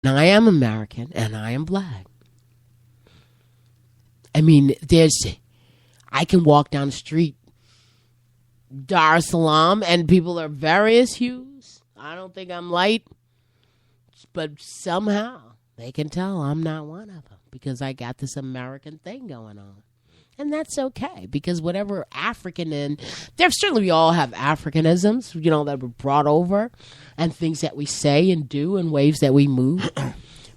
And I am American and I am black. I mean, I can walk down the street, Dar es Salaam, and people are various hues. I don't think I'm light, but somehow they can tell I'm not one of them because I got this American thing going on. And that's okay, because whatever African there certainly we all have Africanisms, that were brought over, and things that we say and do and ways that we move.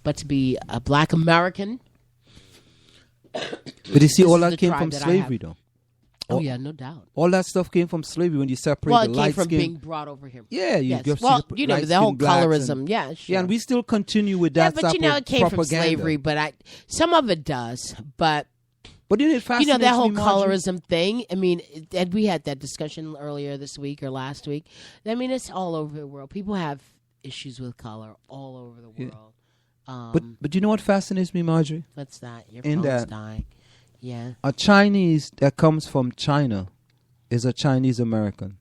But to be a black American. But you see, all that came from slavery, though. Oh, yeah, no doubt. All that stuff came from slavery when you separate the light skin. Well, it came from being brought over here. Yeah. The whole colorism. Yeah, sure. Yeah, and we still continue with that stuff. Yeah, but, it came propaganda. From slavery, but some of it does. But it fascinates that whole me, Marjorie. colorism thing, I mean, we had that discussion earlier this week or last week. I mean, it's all over the world. People have issues with color all over the world. Yeah. But you know what fascinates me, Marjorie? What's that? Your phone's dying. Yeah. A Chinese that comes from China is a Chinese American.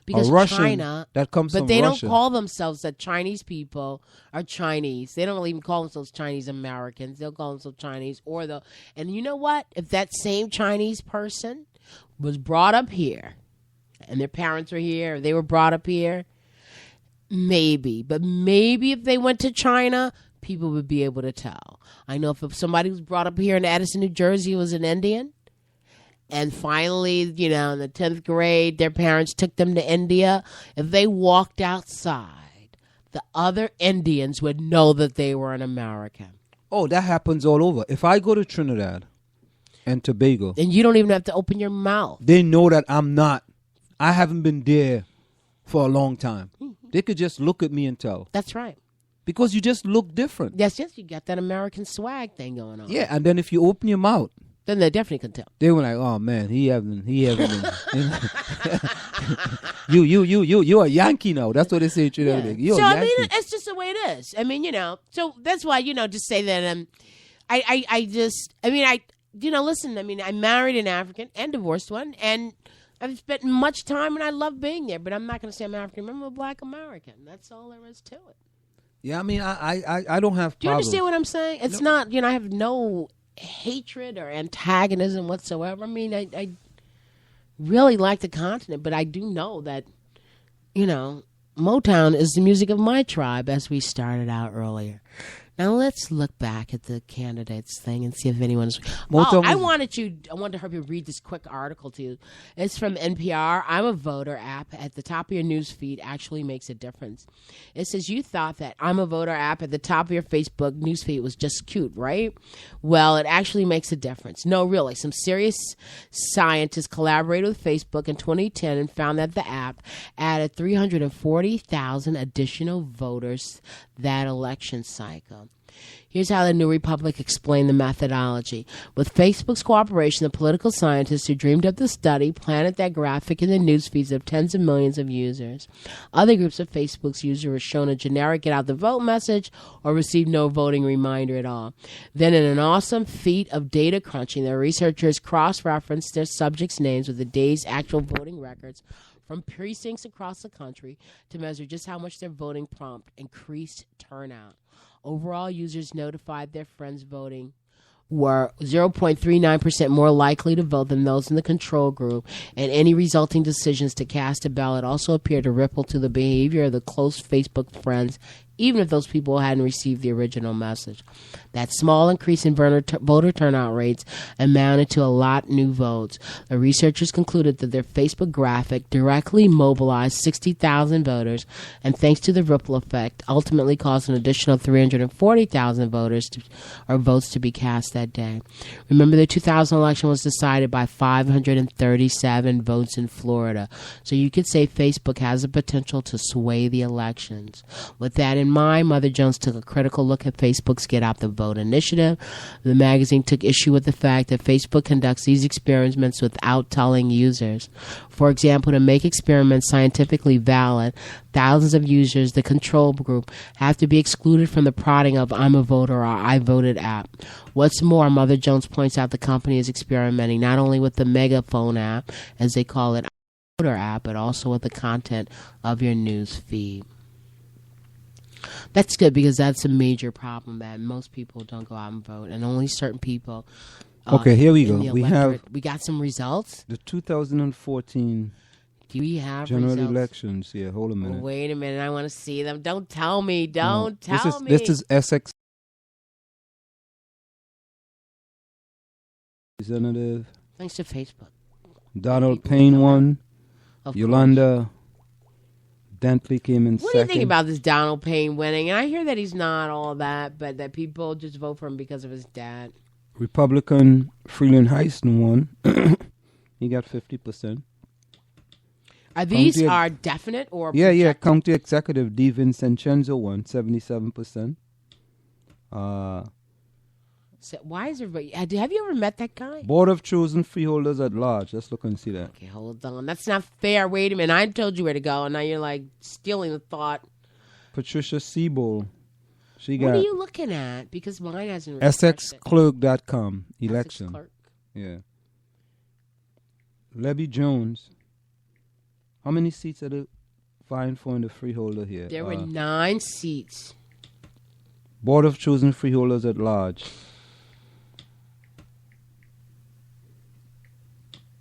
Because a Russian China, that comes from but they Russia. don't call themselves that Chinese people are Chinese. They don't really even call themselves Chinese Americans. They'll call themselves Chinese and you know what? If that same Chinese person was brought up here and their parents were here, or they were brought up here, maybe. But maybe if they went to China, people would be able to tell. I know if somebody was brought up here in Addison, New Jersey, was an Indian, and finally, in the 10th grade, their parents took them to India, if they walked outside, the other Indians would know that they were an American. Oh, that happens all over. If I go to Trinidad and Tobago, and you don't even have to open your mouth. They know that I haven't been there for a long time. Mm-hmm. They could just look at me and tell. That's right. Because you just look different. Yes, you got that American swag thing going on. Yeah, and then if you open your mouth, then they definitely can tell. They were like, "Oh man, he haven't been." you a Yankee now. That's what they say. Yeah. You're so a Yankee. I mean, it's just the way it is. I mean, so that's why just say that. Listen. I mean, I married an African and divorced one, and I've spent much time, and I love being there. But I'm not going to say I'm African. I'm a black American. That's all there is to it. Yeah, I mean, I don't have problems. Do you understand what I'm saying? It's not, I have no hatred or antagonism whatsoever. I mean, I really like the continent, but I do know that, Motown is the music of my tribe, as we started out earlier. Now let's look back at the candidates thing and see if anyone's. I wanted to help you read this quick article to you. It's from NPR. I'm a Voter app at the top of your news feed actually makes a difference. It says you thought that I'm a Voter app at the top of your Facebook news feed was just cute, right? Well, it actually makes a difference. No, really. Some serious scientists collaborated with Facebook in 2010 and found that the app added 340,000 additional voters that election cycle. Here's how the New Republic explained the methodology. With Facebook's cooperation, the political scientists who dreamed up the study planted that graphic in the news feeds of tens of millions of users. Other groups of Facebook's users were shown a generic get out the vote message or received no voting reminder at all. Then in an awesome feat of data crunching, the researchers cross-referenced their subjects' names with the day's actual voting records from precincts across the country to measure just how much their voting prompt increased turnout. Overall, users notified their friends voting were 0.39% more likely to vote than those in the control group, and any resulting decisions to cast a ballot also appeared to ripple to the behavior of the close Facebook friends, even if those people hadn't received the original message. That small increase in voter turnout rates amounted to a lot new votes. The researchers concluded that their Facebook graphic directly mobilized 60,000 voters, and thanks to the ripple effect, ultimately caused an additional 340,000 votes to be cast that day. Remember, the 2000 election was decided by 537 votes in Florida, so you could say Facebook has the potential to sway the elections. With that in mind, Mother Jones took a critical look at Facebook's Get Out the Vote initiative. The magazine took issue with the fact that Facebook conducts these experiments without telling users. For example, to make experiments scientifically valid, thousands of users, the control group, have to be excluded from the prodding of I'm a Voter or I Voted app. What's more, Mother Jones points out the company is experimenting not only with the megaphone app, as they call it, Voter app, but also with the content of your news feed. That's good because that's a major problem that most people don't go out and vote, and only certain people. Okay, here we go. We got some results. The 2014 Do we have general results? elections. Yeah, hold a minute. Well, wait a minute. I want to see them. Don't tell me. Don't tell me. This is Essex Representative. Thanks to Facebook. Donald Payne won. Of Yolanda Dentley came in second. What do you think about this Donald Payne winning? And I hear that he's not all that, but that people just vote for him because of his dad. Republican Freeland Heisen won. He got 50%. Are these are definite or projected? Yeah. County Executive D. Vincenzo won 77%. So why is everybody? Have you ever met that guy? Board of Chosen Freeholders at Large. Let's look and see that. Okay, hold on. That's not fair. Wait a minute. I told you where to go, and now you're like stealing the thought. Patricia Siebel. What are you looking at? Because mine hasn't. EssexClerk.com election. Essex Clerk. Yeah. Levy Jones. How many seats are they vying for in the freeholder here? There were 9 seats. Board of Chosen Freeholders at Large.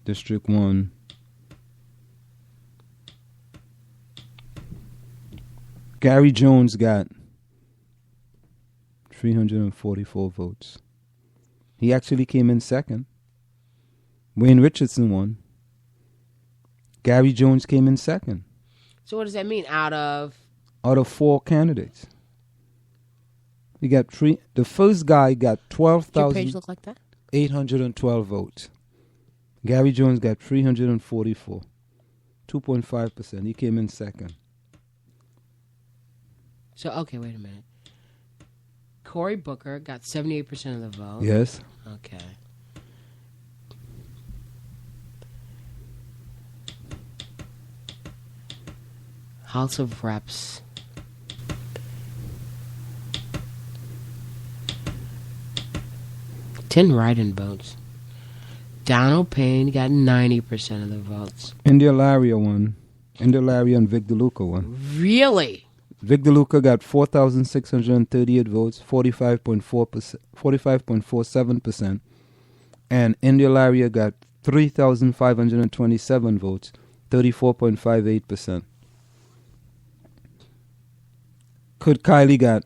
District 1. Gary Jones got 344 votes. He actually came in second. Wayne Richardson won. Gary Jones came in second. So what does that mean? Out of 4 candidates. We got 3. The first guy got 12,000. Your page look like that? 812 votes. Gary Jones got 344. 2.5%. He came in second. So, okay, wait a minute. Cory Booker got 78% of the vote. Yes. Okay. House of Reps. Ten write-in votes. Donald Payne got 90% of the votes. India Laria won. India Laria and Vic DeLuca won. Really? Vic DeLuca got 4,638 votes, 45.47%. And India Laria got 3,527 votes, 34.58%. Kurt Kiley got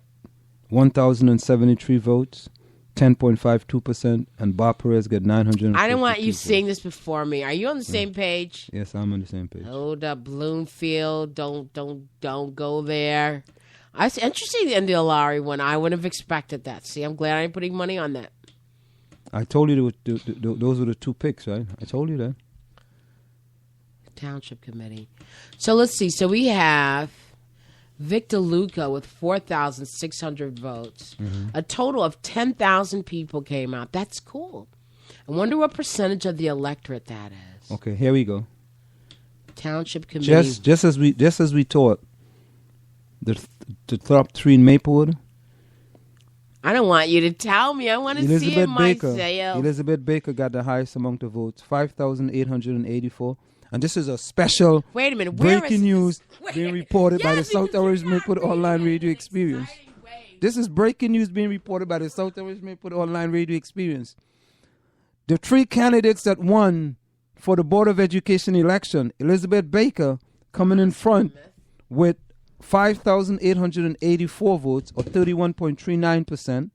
1,073 votes, 10.52%, and Bob Perez got 900. I don't want you seeing this before me. Are you on the same page? Yes, I'm on the same page. Hold up, Bloomfield. Don't go there. It's interesting the India Lowry one. I wouldn't have expected that. See, I'm glad I ain't putting money on that. I told you those were the 2 picks, right? I told you that. Township Committee. So let's see. So we have Vic DeLuca with 4,600 votes. Mm-hmm. A total of 10,000 people came out. That's cool. I wonder what percentage of the electorate that is. Okay, here we go. Township Committee. Just as we taught the top 3 in Maplewood. I don't want you to tell me. I want to see it myself. Elizabeth Baker got the highest amount of votes, 5,884. And this is a special breaking news being reported by the South Orange Maplewood Online Radio Experience. This is breaking news being reported by the South Orange Maplewood Online Radio Experience. The 3 candidates that won for the Board of Education election, Elizabeth Baker coming in front with 5,884 votes, or 31.39%.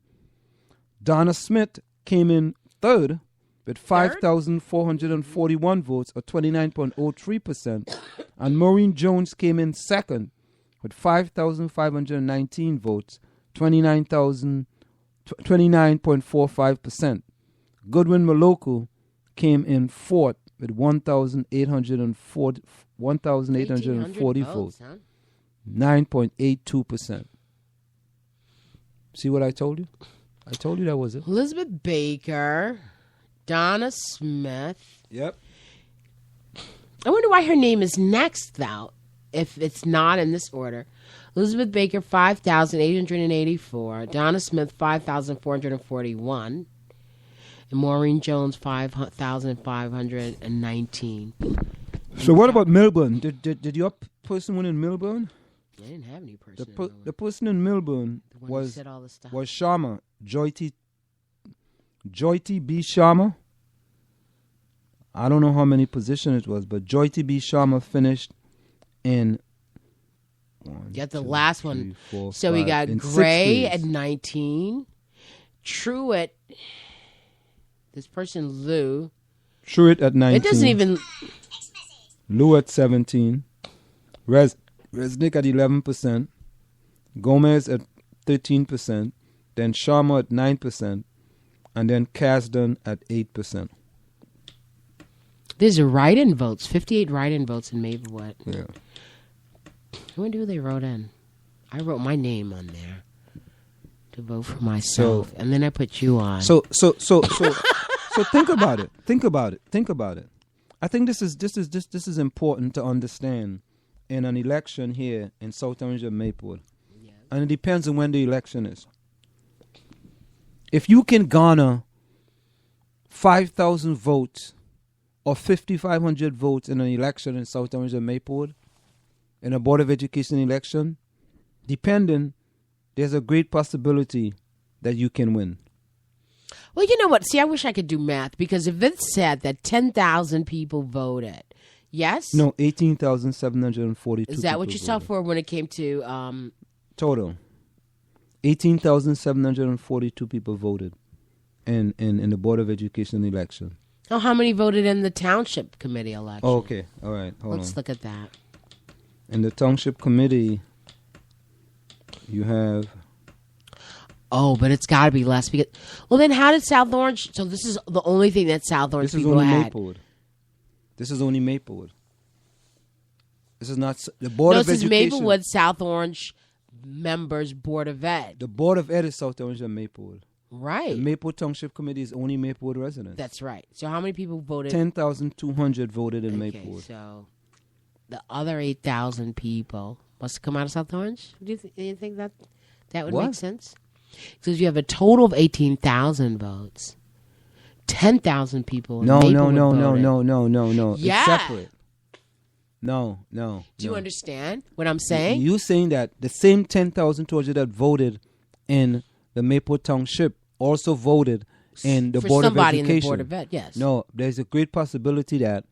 Donna Smith came in third with 5,441 votes, or 29.03%. And Maureen Jones came in second with 5,519 votes, 29.45%. Goodwin Maloku came in fourth with 1,840 votes. 9.82%. See what I told you? I told you that was it. Elizabeth Baker, Donna Smith. Yep. I wonder why her name is next, though, if it's not in this order. Elizabeth Baker, 5,884. Donna Smith, 5,441. And Maureen Jones, 5,519. So what about Melbourne? Did your person win in Melbourne? I didn't have any person. The person in Melbourne was Sharma, Joy T B. Sharma. I don't know how many positions it was, but Joy T B. Sharma finished in. The last one. 4, so 5, we got Gray at 19. Truitt. This person Lou. Truitt at 19. It doesn't even. Lou at 17. Resnick at 11%. Gomez at 13%. Then Sharma at 9%. And then Kasdan at 8%. There's a write-in votes. 58 write-in votes in Maplewood. Yeah. I wonder who they wrote in. I wrote my name on there to vote for myself, and then I put you on. So think about it. Think about it. I think this is important to understand in an election here in South Orange and Maplewood, and it depends on when the election is. If you can garner 5,000 votes or 5,500 votes in an election in South Orange and Maplewood, in a Board of Education election, depending, there's a great possibility that you can win. Well, you know what? See, I wish I could do math, because if it said that 10,000 people voted, yes? No, 18,742 Is that what you saw for when it came to... Total. 18,742 people voted in the Board of Education election. Oh, how many voted in the Township Committee election? Oh, okay. All right. Let's look at that. In the Township Committee, you have... Oh, but it's got to be less. Because, well, then how did South Orange... So this is the only thing that South Orange people had. Maplewood. This is only Maplewood. This is not... The Board of Education... This is Maplewood, South Orange members, Board of Ed. The Board of Ed is South Orange and Maplewood. Right. The Maplewood Township Committee is only Maplewood residents. That's right. So how many people voted? 10,200 voted in Maplewood. So... The other 8,000 people must come out of South Orange? Do you think that would make sense? Because you have a total of 18,000 votes. 10,000 people in Maplewood voted. No. Yeah. It's separate. No. Do you understand what I'm saying? You're saying that the same 10,200 that voted in the Maplewood Township also voted in the Board of Education. For somebody in the Board of Ed, yes. No, there's a great possibility that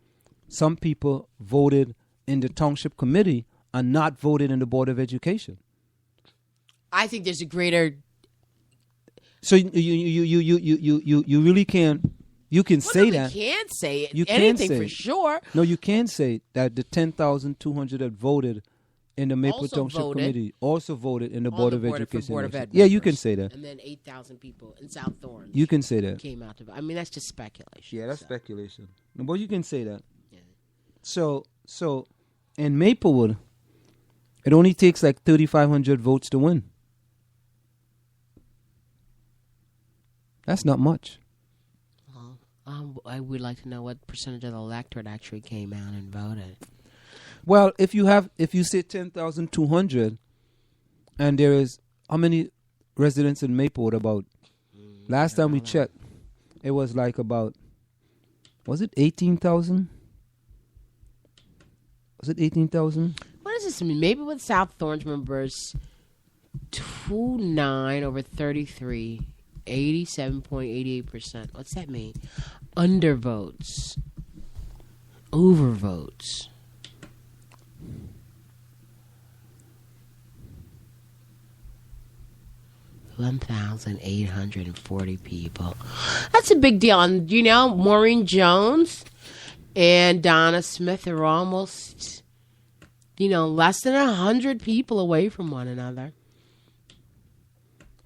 some people voted in the Township Committee and not voted in the Board of Education. I think there's a greater... So you really can't... You can say that. You can't say it. Anything for sure. No, you can say that the 10,200 that voted in the Maplewood Township Committee also voted in the Board of Education. Yeah, you can say that. And then 8,000 people in South Orange. You can say that. Came out to vote. I mean, that's just speculation. Yeah, that's speculation. No, but you can say that. Yeah. So in Maplewood, it only takes like 3,500 votes to win. That's not much. I would like to know what percentage of the electorate actually came out and voted. Well, if you say 10,200, and there is how many residents in Maplewood? About last time we checked, it was like about, was it 18,000? Was it 18,000? What does this mean? Maybe with South Orange members, 29 over 33, 87.88%. What's that mean? Undervotes. Overvotes. $1,840 people. That's a big deal. And, Maureen Jones and Donna Smith are almost, less than 100 people away from one another.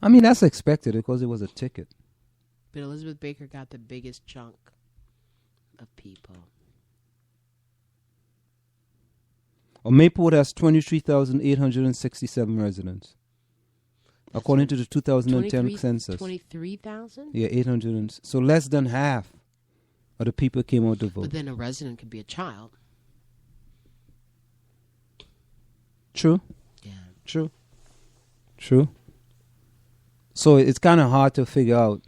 I mean, that's expected because it was a ticket. But Elizabeth Baker got the biggest chunk of people. Maplewood has 23,867 residents. According to the 2010 census. 23,000? Yeah, 800. So less than half of the people came out to vote. But then a resident could be a child. True. Yeah. True. So it's kind of hard to figure out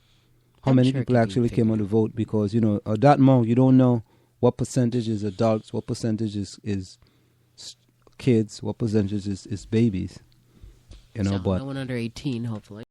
how many people actually came out to vote because, at that moment, you don't know what percentage is adults, what percentage is kids, what percentage is babies? You know, so but no one under 18, hopefully.